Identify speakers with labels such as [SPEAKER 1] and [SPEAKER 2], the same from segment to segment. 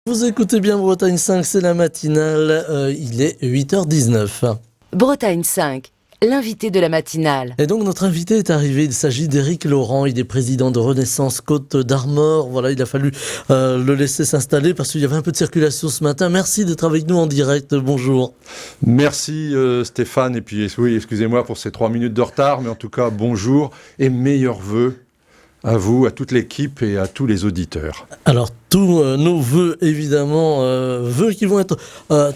[SPEAKER 1] Vous écoutez bien Bretagne 5, c'est la matinale, il est 8h19.
[SPEAKER 2] Bretagne 5, l'invité de la matinale.
[SPEAKER 1] Et donc notre invité est arrivé, il s'agit d'Éric Laurent, il est président de Renaissance Côte d'Armor. Voilà, il a fallu le laisser s'installer parce qu'il y avait un peu de circulation ce matin. Merci d'être avec nous en direct, bonjour.
[SPEAKER 3] Merci Stéphane, et puis oui, excusez-moi pour ces 3 minutes de retard, mais en tout cas bonjour et meilleurs vœux à vous, à toute l'équipe et à tous les auditeurs.
[SPEAKER 1] Alors tous nos vœux évidemment, vœux qui vont être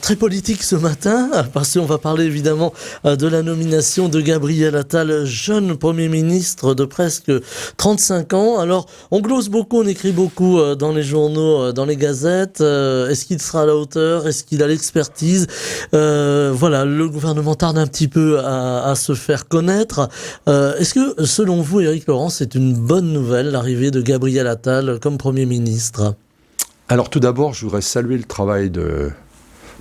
[SPEAKER 1] très politiques ce matin, parce qu'on va parler évidemment de la nomination de Gabriel Attal, jeune Premier ministre de presque 35 ans. Alors on glose beaucoup, on écrit beaucoup dans les journaux, dans les gazettes. Est-ce qu'il sera à la hauteur? Est-ce qu'il a l'expertise? Voilà, le gouvernement tarde un petit peu à se faire connaître. Est-ce que selon vous, Éric Laurent, c'est une bonne nouvelle l'arrivée de Gabriel Attal comme Premier ministre?
[SPEAKER 3] Alors tout d'abord, je voudrais saluer le travail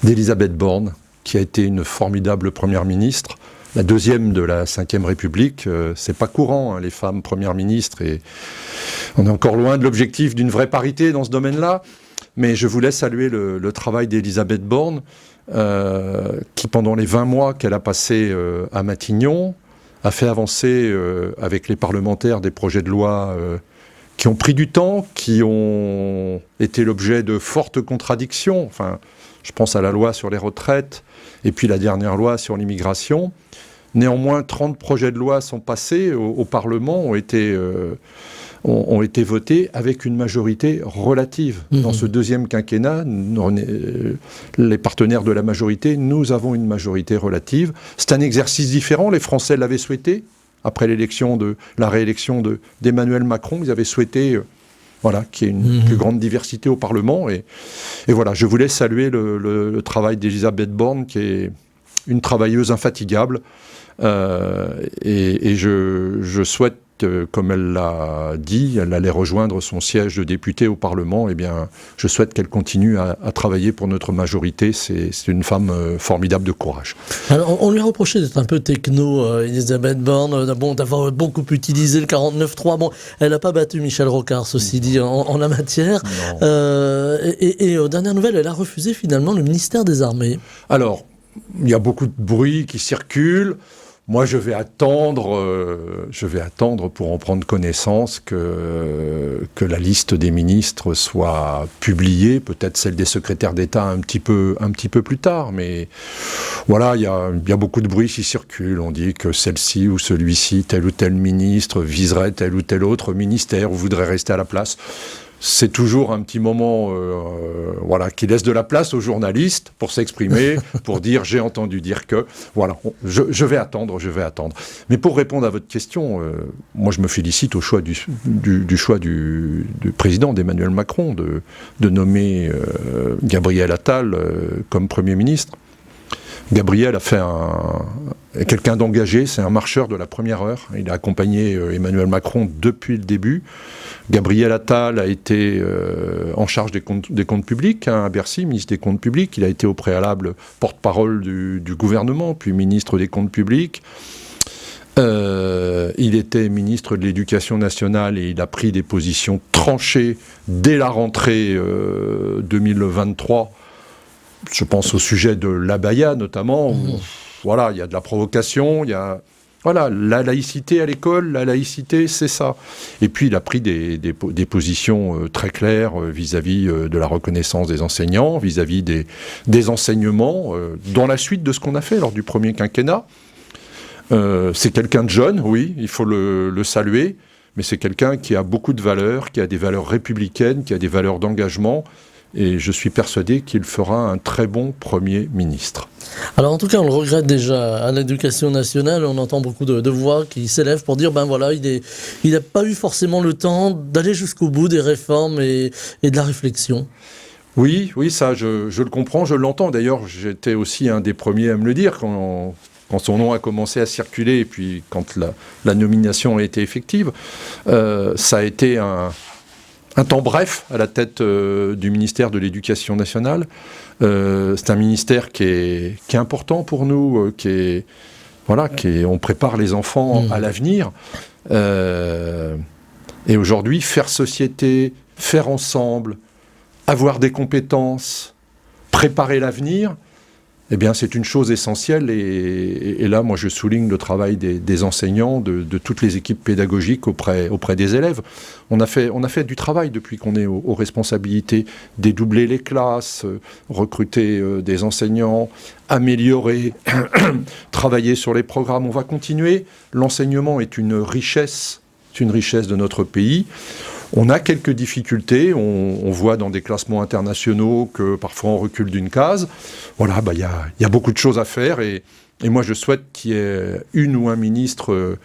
[SPEAKER 3] d'Elisabeth Borne, qui a été une formidable première ministre, la deuxième de la Ve République. C'est pas courant, hein, les femmes premières ministres, et on est encore loin de l'objectif d'une vraie parité dans ce domaine-là. Mais je voulais saluer le travail d'Elisabeth Borne, qui pendant les 20 mois qu'elle a passé à Matignon, a fait avancer avec les parlementaires des projets de loi qui ont pris du temps, qui ont été l'objet de fortes contradictions. Enfin, je pense à la loi sur les retraites et puis la dernière loi sur l'immigration. Néanmoins, 30 projets de loi sont passés au Parlement, ont été votés avec une majorité relative. Dans ce deuxième quinquennat, les partenaires de la majorité, nous avons une majorité relative. C'est un exercice différent, les Français l'avaient souhaité. Après la réélection d'Emmanuel Macron, ils avaient souhaité qu'il y ait une plus grande diversité au Parlement. Et voilà, je voulais saluer le travail d'Elisabeth Borne, qui est une travailleuse infatigable. Et je souhaite, comme elle l'a dit, elle allait rejoindre son siège de députée au Parlement. Eh bien, je souhaite qu'elle continue à travailler pour notre majorité. C'est une femme formidable de courage. Alors,
[SPEAKER 1] on lui a reproché d'être un peu techno, Elisabeth Borne, d'avoir beaucoup utilisé le 49.3. Bon, elle n'a pas battu Michel Rocard, ceci dit, en la matière. Et aux dernières nouvelles, elle a refusé finalement le ministère des Armées.
[SPEAKER 3] Alors, il y a beaucoup de bruit qui circule. Moi, je vais attendre pour en prendre connaissance que la liste des ministres soit publiée, peut-être celle des secrétaires d'État un petit peu plus tard. Mais voilà, il y a beaucoup de bruit qui circule. On dit que celle-ci ou celui-ci, tel ou tel ministre viserait tel ou tel autre ministère ou voudrait rester à la place. C'est toujours un petit moment qui laisse de la place aux journalistes pour s'exprimer, pour dire « j'ai entendu dire que ». Voilà, je vais attendre. Mais pour répondre à votre question, moi je me félicite au choix du choix du président d'Emmanuel Macron de nommer Gabriel Attal comme Premier ministre. Gabriel est quelqu'un d'engagé, c'est un marcheur de la première heure. Il a accompagné Emmanuel Macron depuis le début. Gabriel Attal a été en charge des comptes publics à Bercy, ministre des comptes publics. Il a été au préalable porte-parole du gouvernement, puis ministre des comptes publics. Il était ministre de l'Éducation nationale et il a pris des positions tranchées dès la rentrée 2023. Je pense au sujet de l'abaya notamment, où il y a de la provocation, il y a la laïcité à l'école, la laïcité c'est ça. Et puis il a pris des positions très claires vis-à-vis de la reconnaissance des enseignants, vis-à-vis des enseignements, dans la suite de ce qu'on a fait lors du premier quinquennat. C'est quelqu'un de jeune, oui, il faut le saluer, mais c'est quelqu'un qui a beaucoup de valeurs, qui a des valeurs républicaines, qui a des valeurs d'engagement. Et je suis persuadé qu'il fera un très bon Premier ministre.
[SPEAKER 1] Alors en tout cas, on le regrette déjà. À l'Éducation nationale, on entend beaucoup de voix qui s'élèvent pour dire il n'a pas eu forcément le temps d'aller jusqu'au bout des réformes et de la réflexion.
[SPEAKER 3] Oui, ça je le comprends, je l'entends. D'ailleurs, j'étais aussi un des premiers à me le dire quand son nom a commencé à circuler et puis quand la nomination a été effective. Ça a été un temps bref à la tête du ministère de l'Éducation nationale. C'est un ministère qui est important pour nous, on prépare les enfants à l'avenir. Et aujourd'hui, faire société, faire ensemble, avoir des compétences, préparer l'avenir, eh bien, c'est une chose essentielle. Et là, moi, je souligne le travail des enseignants, de toutes les équipes pédagogiques auprès des élèves. On a fait du travail depuis qu'on est aux responsabilités, dédoubler les classes, recruter des enseignants, améliorer, travailler sur les programmes. On va continuer. L'enseignement est une richesse de notre pays. On a quelques difficultés, on voit dans des classements internationaux que parfois on recule d'une case. Voilà, il y a beaucoup de choses à faire et moi je souhaite qu'il y ait une ou un ministre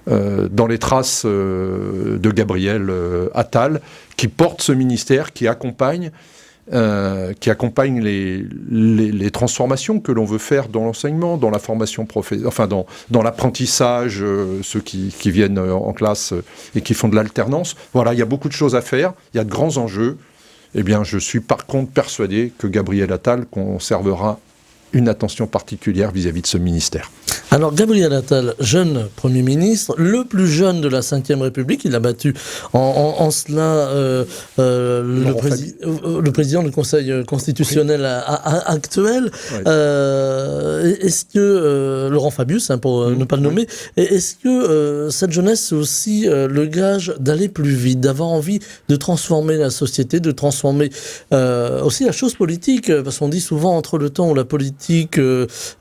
[SPEAKER 3] dans les traces de Gabriel Attal qui porte ce ministère, qui accompagne les transformations que l'on veut faire dans l'enseignement, dans la formation dans l'apprentissage, ceux qui viennent en classe et qui font de l'alternance. Voilà, il y a beaucoup de choses à faire, il y a de grands enjeux. Eh bien, je suis par contre persuadé que Gabriel Attal conservera une attention particulière vis-à-vis de ce ministère.
[SPEAKER 1] Alors Gabriel Attal, jeune Premier ministre, le plus jeune de la Ve République, il a battu en cela le président du Conseil constitutionnel actuel.
[SPEAKER 3] Oui.
[SPEAKER 1] Est-ce que, Laurent Fabius, pour ne pas le nommer, est-ce que cette jeunesse c'est aussi le gage d'aller plus vite, d'avoir envie de transformer la société, de transformer aussi la chose politique, parce qu'on dit souvent entre le temps où la politique,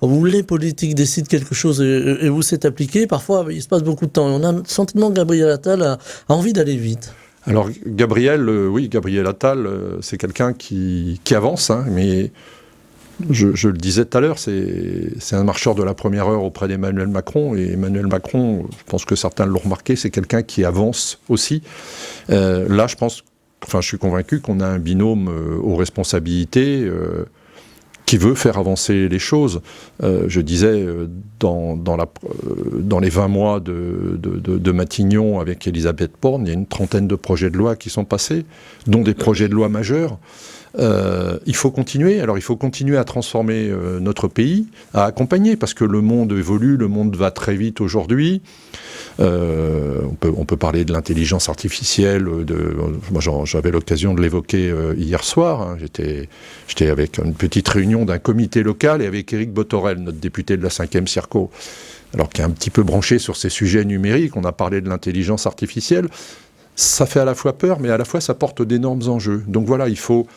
[SPEAKER 1] où les politiques décident quelque chose et où c'est appliqué, parfois il se passe beaucoup de temps. Et on a le sentiment que Gabriel Attal a envie d'aller vite.
[SPEAKER 3] Alors Gabriel Attal, c'est quelqu'un qui avance, mais je le disais tout à l'heure, c'est un marcheur de la première heure auprès d'Emmanuel Macron, et Emmanuel Macron, je pense que certains l'ont remarqué, c'est quelqu'un qui avance aussi. Là, je suis convaincu qu'on a un binôme aux responsabilités qui veut faire avancer les choses. Je disais, dans les 20 mois de Matignon avec Elisabeth Borne, il y a une trentaine de projets de loi qui sont passés, dont des projets de loi majeurs. Il faut continuer. Alors, il faut continuer à transformer notre pays, à accompagner, parce que le monde évolue, le monde va très vite aujourd'hui. On peut parler de l'intelligence artificielle. Moi, j'avais l'occasion de l'évoquer hier soir. J'étais avec une petite réunion d'un comité local et avec Éric Botorel, notre député de la 5e Circo, alors qui est un petit peu branché sur ces sujets numériques. On a parlé de l'intelligence artificielle. Ça fait à la fois peur, mais à la fois ça porte d'énormes enjeux. Donc voilà, il faut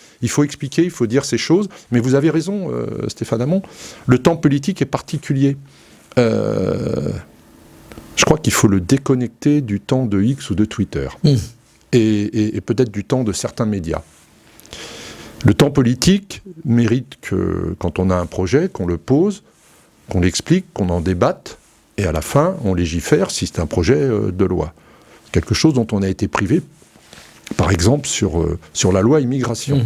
[SPEAKER 3] expliquer, il faut dire ces choses. Mais vous avez raison, Stéphane Hamon, le temps politique est particulier. Je crois qu'il faut le déconnecter du temps de X ou de Twitter. Et peut-être du temps de certains médias. Le temps politique mérite que, quand on a un projet, qu'on le pose, qu'on l'explique, qu'on en débatte, et à la fin, on légifère si c'est un projet de loi. Quelque chose dont on a été privé, par exemple, sur la loi immigration.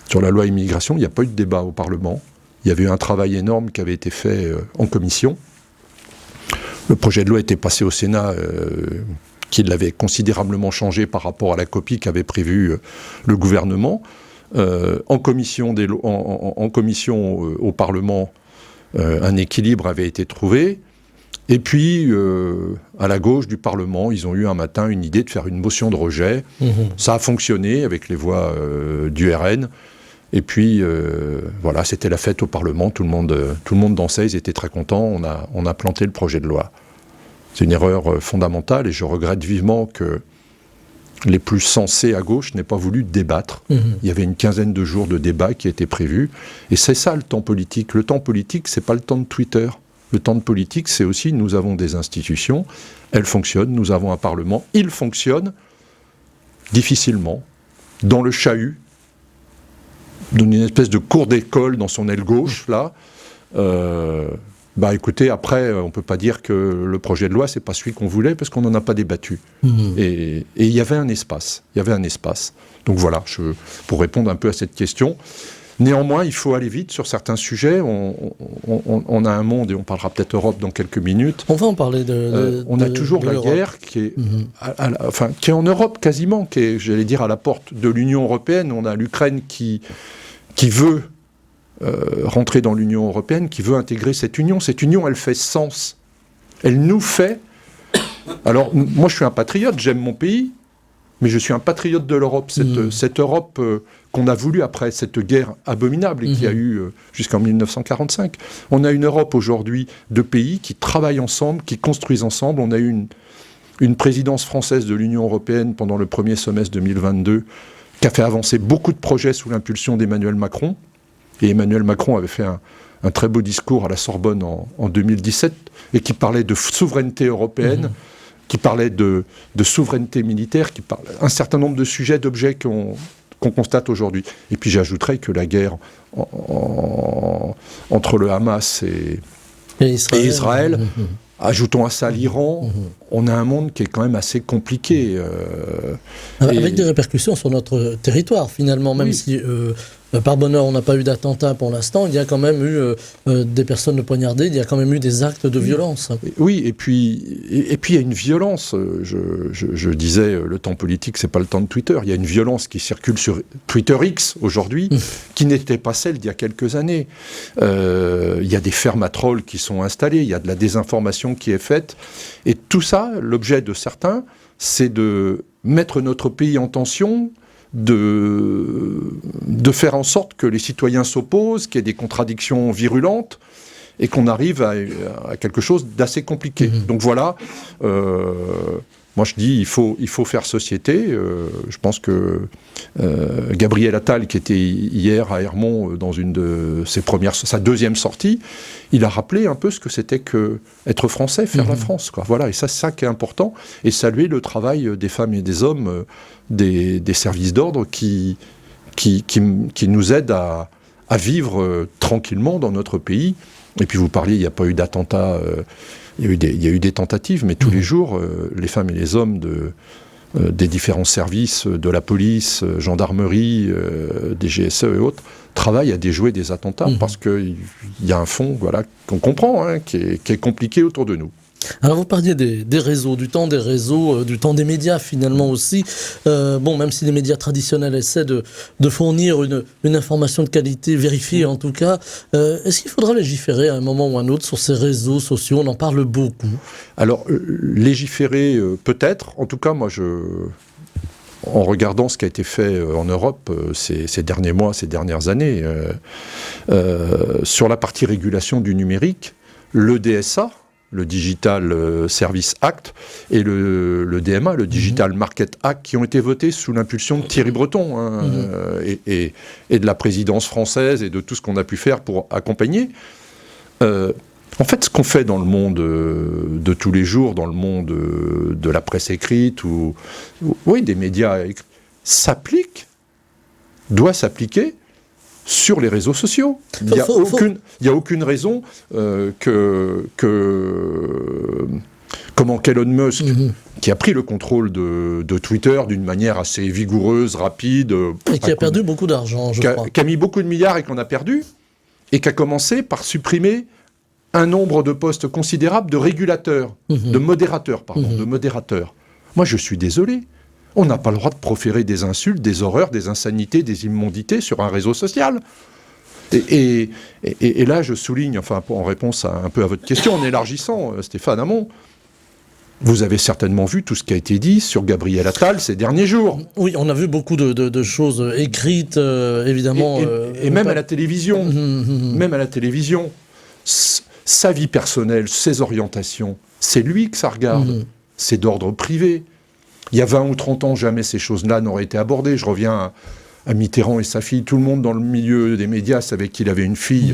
[SPEAKER 3] Sur la loi immigration, il n'y a pas eu de débat au Parlement. Il y avait eu un travail énorme qui avait été fait en commission. Le projet de loi était passé au Sénat, qui l'avait considérablement changé par rapport à la copie qu'avait prévue le gouvernement. En commission au Parlement, un équilibre avait été trouvé. Et puis, à la gauche du Parlement, ils ont eu un matin une idée de faire une motion de rejet. Ça a fonctionné avec les voix du RN. Et puis, voilà, c'était la fête au Parlement. Tout le monde dansait, ils étaient très contents. On a planté le projet de loi. C'est une erreur fondamentale et je regrette vivement que les plus sensés à gauche n'aient pas voulu débattre. Il y avait une quinzaine de jours de débat qui étaient prévus. Et c'est ça le temps politique. Le temps politique, c'est pas le temps de Twitter. Le temps de politique, c'est aussi, nous avons des institutions, elles fonctionnent, nous avons un Parlement, il fonctionne difficilement, dans le chahut, dans une espèce de cour d'école dans son aile gauche, là. Écoutez, après, on ne peut pas dire que le projet de loi, c'est pas celui qu'on voulait, parce qu'on n'en a pas débattu. Et il y avait un espace. Donc voilà, pour répondre un peu à cette question. Néanmoins, il faut aller vite sur certains sujets. On a un monde, et on parlera peut-être Europe dans quelques minutes.
[SPEAKER 1] On va en parler
[SPEAKER 3] on a toujours la guerre qui est, qui est en Europe quasiment, qui est, j'allais dire, à la porte de l'Union européenne. On a l'Ukraine qui veut rentrer dans l'Union européenne, qui veut intégrer cette union. Cette union, elle fait sens. Elle nous fait... Alors, moi, je suis un patriote, j'aime mon pays. mais je suis un patriote de l'Europe, cette Europe qu'on a voulu après cette guerre abominable et qui a eu jusqu'en 1945. On a une Europe aujourd'hui de pays qui travaillent ensemble, qui construisent ensemble. On a eu une présidence française de l'Union européenne pendant le premier semestre 2022 qui a fait avancer beaucoup de projets sous l'impulsion d'Emmanuel Macron. Et Emmanuel Macron avait fait un très beau discours à la Sorbonne en 2017 et qui parlait de souveraineté européenne, qui parlait de souveraineté militaire, qui parlait un certain nombre de sujets, d'objets qu'on constate aujourd'hui. Et puis j'ajouterais que la guerre entre le Hamas et Israël ajoutons à ça l'Iran, on a un monde qui est quand même assez compliqué.
[SPEAKER 1] Avec des répercussions sur notre territoire, finalement, même si, par bonheur, on n'a pas eu d'attentat pour l'instant, il y a quand même eu des personnes poignardées, il y a quand même eu des actes de violence.
[SPEAKER 3] Oui, et puis il y a une violence. Je disais, le temps politique, c'est pas le temps de Twitter. Il y a une violence qui circule sur Twitter X aujourd'hui, qui n'était pas celle d'il y a quelques années. Il y a des fermes à trolls qui sont installées, il y a de la désinformation qui est faite, et tout ça, l'objet de certains, c'est de mettre notre pays en tension, de faire en sorte que les citoyens s'opposent, qu'il y ait des contradictions virulentes, et qu'on arrive à quelque chose d'assez compliqué. Donc voilà, moi je dis, il faut faire société. Je pense que Gabriel Attal, qui était hier à Hermont dans une de sa deuxième sortie, il a rappelé un peu ce que c'était que être français, faire la France, quoi. Voilà, et ça, c'est ça qui est important, et saluer le travail des femmes et des hommes, des services d'ordre qui nous aident à vivre tranquillement dans notre pays. Et puis vous parliez, il n'y a pas eu d'attentat, il y a eu des tentatives, mais tous les jours, les femmes et les hommes des différents services, de la police, gendarmerie, des GSE et autres, travaillent à déjouer des attentats, parce qu'il y a un fond, voilà, qu'on comprend, qui est compliqué autour de nous.
[SPEAKER 1] Alors vous parliez des réseaux, du temps des réseaux, du temps des médias finalement aussi. Même si les médias traditionnels essaient de fournir une information de qualité vérifiée en tout cas, est-ce qu'il faudra légiférer à un moment ou à un autre sur ces réseaux sociaux? On en parle beaucoup. Alors,
[SPEAKER 3] légiférer peut-être, en tout cas moi en regardant ce qui a été fait en Europe ces derniers mois, ces dernières années, sur la partie régulation du numérique, le DSA, le Digital Service Act, et le DMA, le Digital Market Act, qui ont été votés sous l'impulsion de Thierry Breton et de la présidence française et de tout ce qu'on a pu faire pour accompagner. En fait, ce qu'on fait dans le monde de tous les jours, dans le monde de la presse écrite, des médias, doit s'appliquer sur les réseaux sociaux. Il n'y a aucune raison qu'Elon Musk, qui a pris le contrôle de Twitter d'une manière assez vigoureuse, rapide...
[SPEAKER 1] Et qui a perdu beaucoup d'argent, je crois.
[SPEAKER 3] Qui a mis beaucoup de milliards et qu'on a perdu, et qui a commencé par supprimer un nombre de postes considérable de régulateurs, de modérateurs. Moi, je suis désolé. On n'a pas le droit de proférer des insultes, des horreurs, des insanités, des immondités sur un réseau social. Et là, je souligne, en réponse un peu à votre question, en élargissant, Stéphane Hamon, vous avez certainement vu tout ce qui a été dit sur Gabriel Attal ces derniers jours.
[SPEAKER 1] Oui, on a vu beaucoup de choses écrites, évidemment.
[SPEAKER 3] Et même à la télévision. Même à la télévision. Sa vie personnelle, ses orientations, c'est lui que ça regarde. C'est d'ordre privé. Il y a 20 ou 30 ans, jamais ces choses-là n'auraient été abordées. Je reviens à Mitterrand et sa fille. Tout le monde dans le milieu des médias savait qu'il avait une fille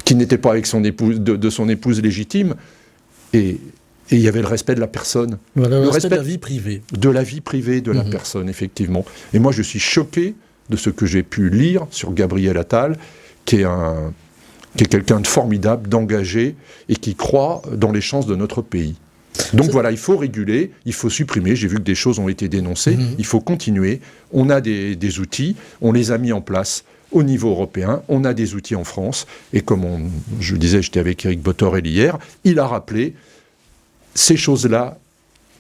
[SPEAKER 3] qui n'était pas avec son épouse, de son épouse légitime. Et il y avait le respect de la personne.
[SPEAKER 1] Voilà, le respect de la vie privée.
[SPEAKER 3] De la vie privée de la personne, effectivement. Et moi, je suis choqué de ce que j'ai pu lire sur Gabriel Attal, qui est quelqu'un de formidable, d'engagé, et qui croit dans les chances de notre pays. Donc voilà, il faut réguler, il faut supprimer. J'ai vu que des choses ont été dénoncées. Il faut continuer. On a des outils, on les a mis en place au niveau européen. On a des outils en France. Et comme je disais, j'étais avec Éric Botorel hier, il a rappelé ces choses-là,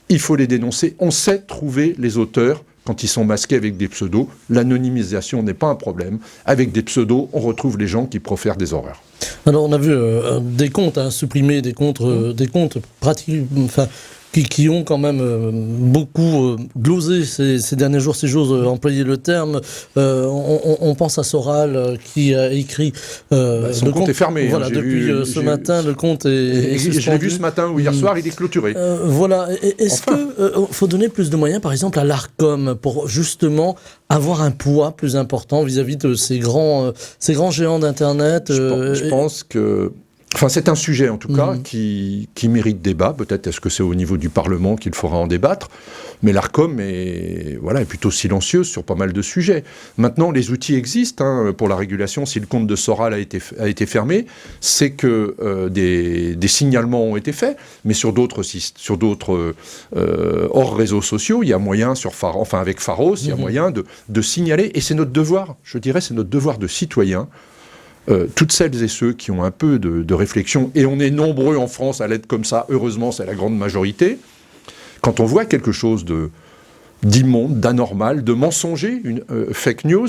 [SPEAKER 3] il faut les dénoncer. On sait trouver les auteurs quand ils sont masqués avec des pseudos. L'anonymisation n'est pas un problème. Avec des pseudos, on retrouve les gens qui profèrent des horreurs.
[SPEAKER 1] Alors on a vu des comptes supprimer, des comptes pratiques, qui ont quand même beaucoup glosé ces derniers jours, si j'ose employer le terme. On pense à Soral qui a écrit...
[SPEAKER 3] son compte est fermé.
[SPEAKER 1] Voilà, depuis ce matin, le compte est suspendu.
[SPEAKER 3] Je l'ai vu ce matin ou hier soir, il est clôturé.
[SPEAKER 1] Voilà. Est-ce qu'il faut donner plus de moyens, par exemple, à l'Arcom pour justement avoir un poids plus important vis-à-vis de ces grands géants d'Internet
[SPEAKER 3] Je pense que... Enfin, c'est un sujet, en tout cas, qui mérite débat. Peut-être est-ce que c'est au niveau du Parlement qu'il faudra en débattre. Mais l'Arcom est plutôt silencieuse sur pas mal de sujets. Maintenant, les outils existent pour la régulation. Si le compte de Soral a été fermé, c'est que des signalements ont été faits. Mais sur d'autres hors réseaux sociaux, il y a moyen, avec Pharos, il y a moyen de signaler. Et c'est notre devoir, je dirais, c'est notre devoir de citoyen. Toutes celles et ceux qui ont un peu de réflexion, et on est nombreux en France à l'être comme ça, heureusement c'est la grande majorité, quand on voit quelque chose d'immonde, d'anormal, de mensonger, une fake news,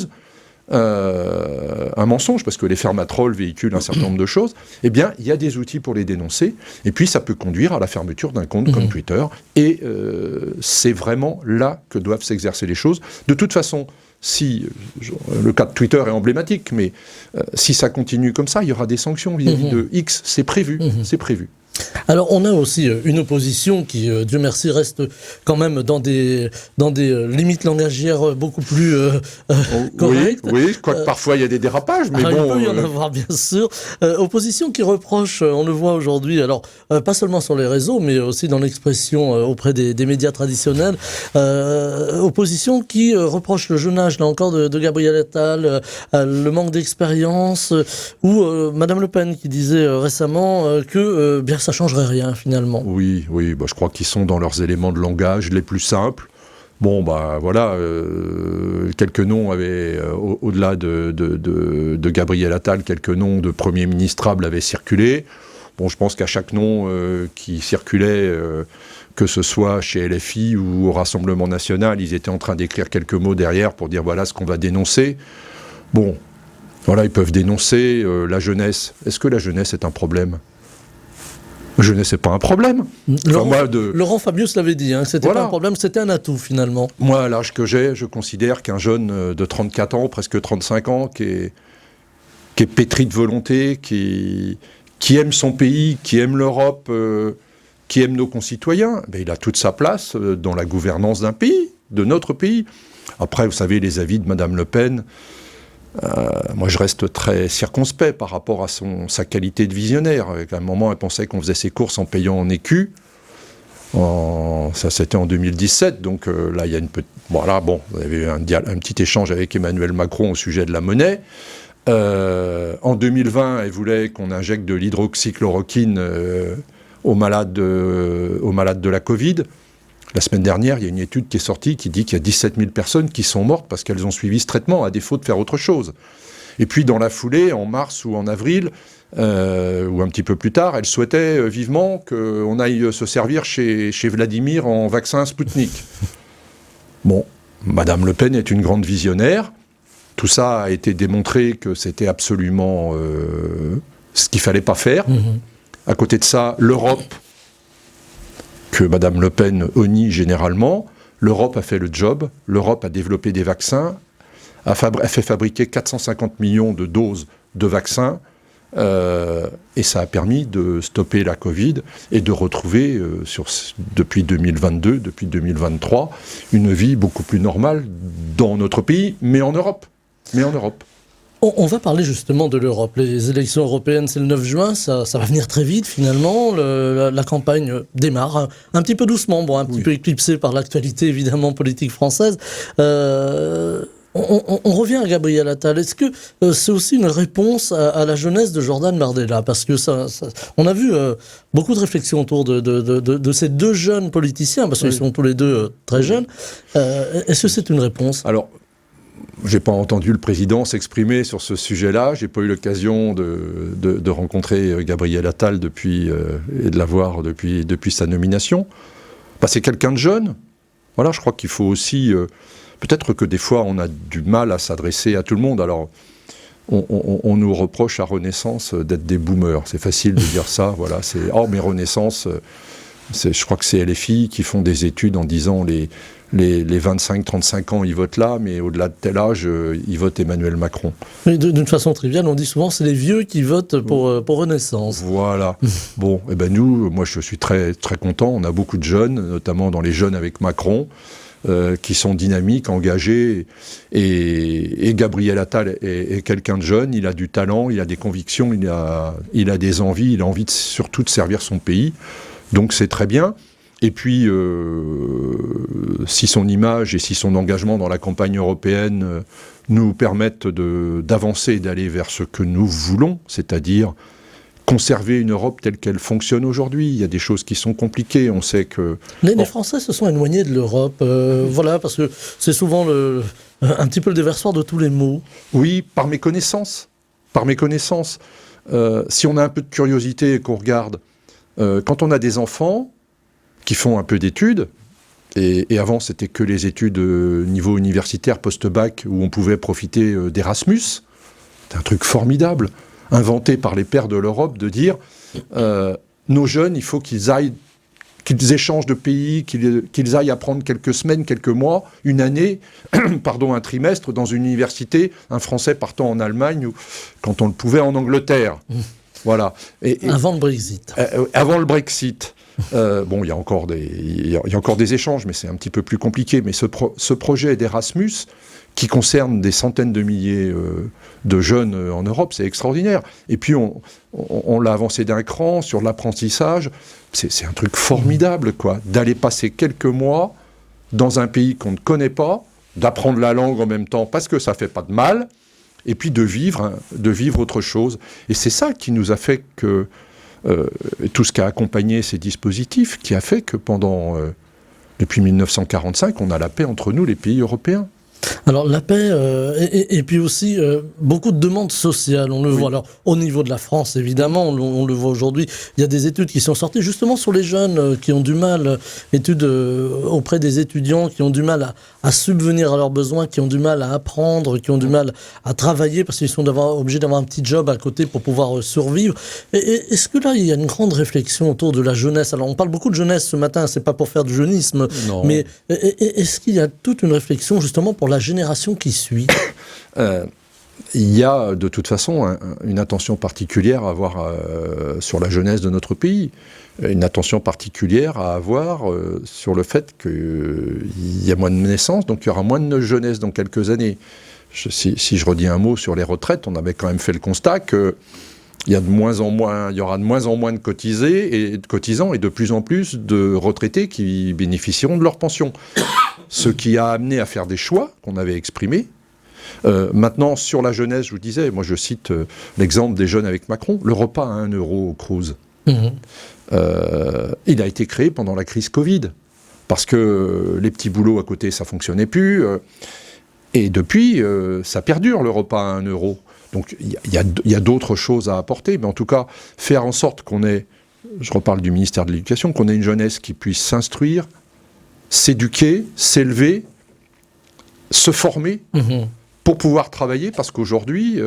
[SPEAKER 3] un mensonge, parce que les fermatrolls véhiculent un certain nombre de choses, eh bien il y a des outils pour les dénoncer, et puis ça peut conduire à la fermeture d'un compte comme Twitter, et c'est vraiment là que doivent s'exercer les choses. De toute façon, le cas de Twitter est emblématique, mais si ça continue comme ça, il y aura des sanctions vis-à-vis de X, c'est prévu, c'est prévu.
[SPEAKER 1] Alors on a aussi une opposition qui, Dieu merci, reste quand même dans des limites langagières beaucoup plus correctes.
[SPEAKER 3] Oui, quoique parfois il y a des dérapages, mais bon...
[SPEAKER 1] Il peut y en avoir, bien sûr. Opposition qui reproche, on le voit aujourd'hui, alors pas seulement sur les réseaux, mais aussi dans l'expression auprès des médias traditionnels, opposition qui reproche le jeune âge, là encore, de Gabriel Attal, le manque d'expérience, ou Madame Le Pen qui disait récemment que bien ça changerait rien finalement. Oui,
[SPEAKER 3] je crois qu'ils sont dans leurs éléments de langage les plus simples. Bon, quelques noms avaient, au-delà de Gabriel Attal, quelques noms de premiers ministrables avaient circulé. Bon, je pense qu'à chaque nom qui circulait, que ce soit chez LFI ou au Rassemblement National, ils étaient en train d'écrire quelques mots derrière pour dire voilà ce qu'on va dénoncer. Bon, voilà, ils peuvent dénoncer la jeunesse. Est-ce que la jeunesse est un problème ? La jeunesse, c'est pas un problème.
[SPEAKER 1] Laurent Fabius l'avait dit, c'était pas un problème, c'était un atout finalement.
[SPEAKER 3] Moi, à l'âge que j'ai, je considère qu'un jeune de 34 ans, presque 35 ans, qui est pétri de volonté, qui aime son pays, qui aime l'Europe, qui aime nos concitoyens, il a toute sa place dans la gouvernance d'un pays, de notre pays. Après, vous savez, les avis de Madame Le Pen, moi je reste très circonspect par rapport à sa qualité de visionnaire. À un moment, elle pensait qu'on faisait ses courses en payant en écus. Ça, c'était en 2017, donc là, il y a une petite... Voilà, bon, vous avez eu un petit échange avec Emmanuel Macron au sujet de la monnaie. En 2020, elle voulait qu'on injecte de l'hydroxychloroquine aux malades de la Covid. La semaine dernière, il y a une étude qui est sortie qui dit qu'il y a 17 000 personnes qui sont mortes parce qu'elles ont suivi ce traitement, à défaut de faire autre chose. Et puis, dans la foulée, en mars ou en avril, ou un petit peu plus tard, elle souhaitait vivement qu'on aille se servir chez Vladimir en vaccin Sputnik. Bon, Madame Le Pen est une grande visionnaire. Tout ça a été démontré que c'était absolument ce qu'il ne fallait pas faire. À côté de ça, l'Europe, que Madame Le Pen honnie généralement, l'Europe a fait le job, l'Europe a développé des vaccins, a fait fabriquer 450 millions de doses de vaccins, et ça a permis de stopper la Covid et de retrouver, depuis 2022, depuis 2023, une vie beaucoup plus normale dans notre pays, mais en Europe. On
[SPEAKER 1] va parler justement de l'Europe. Les élections européennes, c'est le 9 juin, ça va venir très vite finalement. La campagne démarre un petit peu doucement, un petit peu éclipsée par l'actualité évidemment politique française. On revient à Gabriel Attal. Est-ce que c'est aussi une réponse à la jeunesse de Jordan Bardella ? Parce que on a vu beaucoup de réflexions autour de ces deux jeunes politiciens, parce qu'ils sont tous les deux très jeunes. Est-ce que c'est une réponse ?
[SPEAKER 3] Alors, j'ai pas entendu le président s'exprimer sur ce sujet-là. J'ai pas eu l'occasion de rencontrer Gabriel Attal et de l'avoir depuis sa nomination. C'est quelqu'un de jeune. Voilà, je crois qu'il faut aussi... peut-être que des fois, on a du mal à s'adresser à tout le monde. Alors, on nous reproche à Renaissance d'être des boomers. C'est facile de dire ça. Voilà, mais Renaissance... Je crois que c'est LFI qui font des études en disant les 25-35 ans, ils votent là, mais au-delà de tel âge, ils votent Emmanuel Macron.
[SPEAKER 1] Mais d'une façon triviale, on dit souvent c'est les vieux qui votent pour Renaissance.
[SPEAKER 3] Voilà. Bon, et ben nous, moi je suis très, très content. On a beaucoup de jeunes, notamment dans les jeunes avec Macron, qui sont dynamiques, engagés. Et Gabriel Attal est quelqu'un de jeune, il a du talent, il a des convictions, il a des envies, il a envie surtout de servir son pays. Donc c'est très bien. Et puis, si son image et si son engagement dans la campagne européenne nous permettent d'avancer et d'aller vers ce que nous voulons, c'est-à-dire conserver une Europe telle qu'elle fonctionne aujourd'hui. Il y a des choses qui sont compliquées, on sait que...
[SPEAKER 1] Les Français se sont éloignés de l'Europe, voilà, parce que c'est souvent un petit peu le déversoir de tous les maux.
[SPEAKER 3] Oui, par méconnaissance. Par méconnaissance. Si on a un peu de curiosité et qu'on regarde, quand on a des enfants qui font un peu d'études, et avant c'était que les études niveau universitaire post-bac où on pouvait profiter d'Erasmus, c'est un truc formidable, inventé par les pères de l'Europe, de dire nos jeunes, il faut qu'ils échangent de pays, qu'ils aillent apprendre quelques semaines, quelques mois, une année, un trimestre dans une université, un Français partant en Allemagne, ou quand on le pouvait en Angleterre. Voilà.
[SPEAKER 1] Avant le Brexit.
[SPEAKER 3] Avant le Brexit. Bon, il y a encore des échanges, mais c'est un petit peu plus compliqué. Mais ce projet d'Erasmus, qui concerne des centaines de milliers de jeunes en Europe, c'est extraordinaire. Et puis, on l'a avancé d'un cran sur l'apprentissage. C'est un truc formidable, quoi, d'aller passer quelques mois dans un pays qu'on ne connaît pas, d'apprendre la langue en même temps, parce que ça fait pas de mal, et puis de vivre autre chose. Et c'est ça qui nous a fait que... tout ce qui a accompagné ces dispositifs, qui a fait que depuis 1945, on a la paix entre nous, les pays européens.
[SPEAKER 1] Alors la paix et puis aussi beaucoup de demandes sociales, on le voit. Alors au niveau de la France, évidemment, on le voit aujourd'hui, il y a des études qui sont sorties justement sur les jeunes qui ont du mal, études auprès des étudiants qui ont du mal à subvenir à leurs besoins, qui ont du mal à apprendre, qui ont du mal à travailler parce qu'ils sont obligés d'avoir un petit job à côté pour pouvoir survivre. Est-ce que là, il y a une grande réflexion autour de la jeunesse? Alors on parle beaucoup de jeunesse ce matin, c'est pas pour faire du jeunisme,
[SPEAKER 3] non.
[SPEAKER 1] Mais est-ce qu'il y a toute une réflexion justement pour la génération qui suit?
[SPEAKER 3] Il y a de toute façon une attention particulière à avoir sur la jeunesse de notre pays, une attention particulière à avoir sur le fait qu'il y a moins de naissances, donc il y aura moins de jeunesse dans quelques années. Si je redis un mot sur les retraites, on avait quand même fait le constat que il y aura de moins en moins de cotisants et de plus en plus de retraités qui bénéficieront de leur pension. Ce qui a amené à faire des choix qu'on avait exprimés. Maintenant, sur la jeunesse, je vous disais, moi je cite l'exemple des jeunes avec Macron, le repas à 1 € au Cruz. Il a été créé pendant la crise Covid, parce que les petits boulots à côté, ça fonctionnait plus. Et depuis, ça perdure le repas à 1 €. Donc il y a d'autres choses à apporter, mais en tout cas, faire en sorte qu'on ait, je reparle du ministère de l'Éducation, qu'on ait une jeunesse qui puisse s'instruire, s'éduquer, s'élever, se former pour pouvoir travailler, parce qu'aujourd'hui,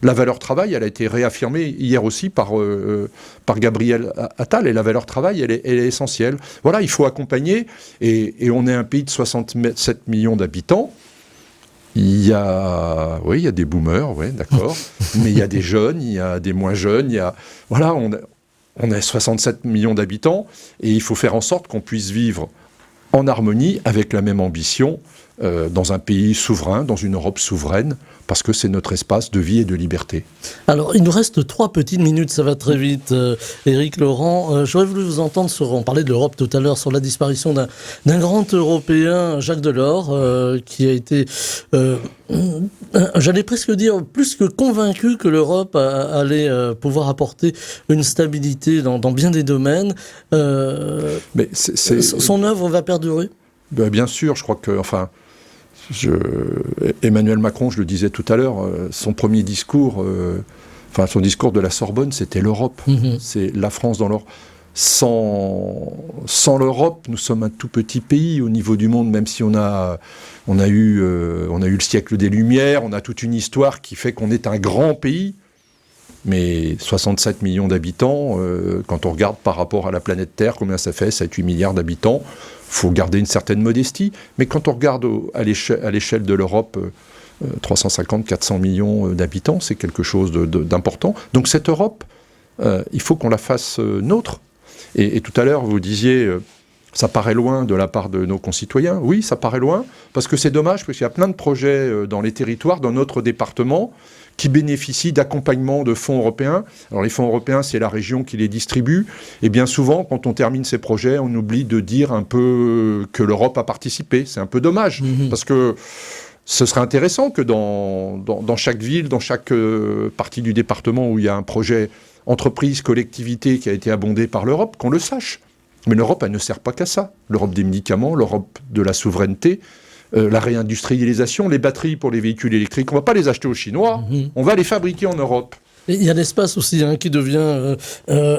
[SPEAKER 3] la valeur travail, elle a été réaffirmée hier aussi par Gabriel Attal, et la valeur travail, elle est essentielle. Voilà, il faut accompagner, et on est un pays de 67 millions d'habitants. Il y a des boomers, ouais, d'accord, mais il y a des jeunes, il y a des moins jeunes, voilà, on a 67 millions d'habitants, et il faut faire en sorte qu'on puisse vivre en harmonie avec la même ambition dans un pays souverain, dans une Europe souveraine, parce que c'est notre espace de vie et de liberté.
[SPEAKER 1] Alors, il nous reste 3 petites minutes, ça va très vite. Éric Laurent, j'aurais voulu vous entendre on parlait de l'Europe tout à l'heure, sur la disparition d'un grand Européen, Jacques Delors, qui a été, j'allais presque dire, plus que convaincu que l'Europe allait pouvoir apporter une stabilité dans bien des domaines. Mais son œuvre va perdurer?
[SPEAKER 3] Ben, bien sûr, je crois que, Emmanuel Macron, je le disais tout à l'heure, son premier discours, son discours de la Sorbonne, c'était l'Europe. C'est la France dans l'Europe. Sans l'Europe, nous sommes un tout petit pays au niveau du monde, même si on a eu le siècle des Lumières, on a toute une histoire qui fait qu'on est un grand pays. mais 67 millions d'habitants, quand on regarde par rapport à la planète Terre, combien ça fait, 7-8 milliards d'habitants, il faut garder une certaine modestie. Mais quand on regarde à l'échelle de l'Europe, 350-400 millions d'habitants, c'est quelque chose d'important. Donc cette Europe, il faut qu'on la fasse nôtre. Et tout à l'heure, vous disiez, ça paraît loin de la part de nos concitoyens. Oui, ça paraît loin, parce que c'est dommage, parce qu'il y a plein de projets dans les territoires, dans notre département, qui bénéficient d'accompagnement de fonds européens. Alors les fonds européens, c'est la région qui les distribue. Et bien souvent, quand on termine ces projets, on oublie de dire un peu que l'Europe a participé. C'est un peu dommage, parce que ce serait intéressant que dans chaque ville, dans chaque partie du département où il y a un projet entreprise, collectivité qui a été abondé par l'Europe, qu'on le sache. Mais l'Europe, elle ne sert pas qu'à ça. L'Europe des médicaments, l'Europe de la souveraineté, la réindustrialisation, les batteries pour les véhicules électriques, on ne va pas les acheter aux Chinois, on va les fabriquer en Europe.
[SPEAKER 1] Et il y a l'espace aussi qui devient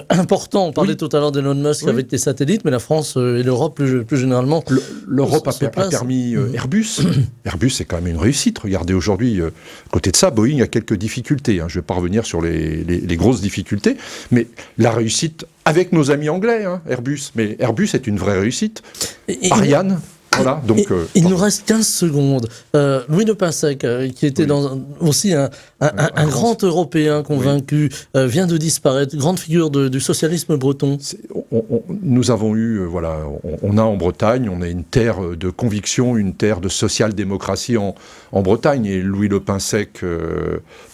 [SPEAKER 1] important. On parlait tout à l'heure d'Elon Musk avec les satellites, mais la France et l'Europe plus généralement.
[SPEAKER 3] L'Europe a permis Airbus. Airbus, c'est quand même une réussite. Regardez aujourd'hui, à côté de ça, Boeing a quelques difficultés. Je ne vais pas revenir sur les grosses difficultés, mais la réussite avec nos amis anglais, Airbus. Mais Airbus est une vraie réussite. Ariane. Voilà, donc,
[SPEAKER 1] il nous reste 15 secondes. Louis Le Pinsec, qui était aussi un grand Européen convaincu, vient de disparaître, grande figure du socialisme breton.
[SPEAKER 3] Nous avons eu, on a en Bretagne, on a une terre de conviction, une terre de social-démocratie en Bretagne, et Louis Le Pinsec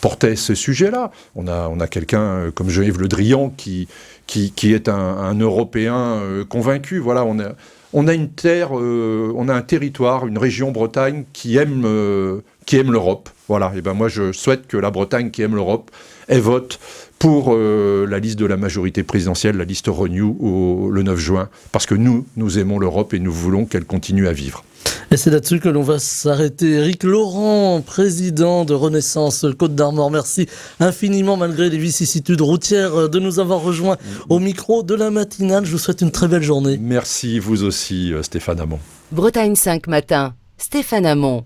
[SPEAKER 3] portait ce sujet-là. On a quelqu'un comme Geneviève Le Drian qui est un Européen convaincu. Voilà, on a une terre, on a un territoire, une région Bretagne qui aime l'Europe. Voilà. Et ben moi je souhaite que la Bretagne qui aime l'Europe, elle vote pour la liste de la majorité présidentielle, la liste Renew le 9 juin, parce que nous aimons l'Europe et nous voulons qu'elle continue à vivre.
[SPEAKER 1] Et c'est là-dessus que l'on va s'arrêter. Éric Laurent, président de Renaissance Côte d'Armor, merci infiniment malgré les vicissitudes routières de nous avoir rejoints au micro de la matinale. Je vous souhaite une très belle journée.
[SPEAKER 3] Merci, vous aussi Stéphane Hamon.
[SPEAKER 2] Bretagne 5 matin, Stéphane Hamon.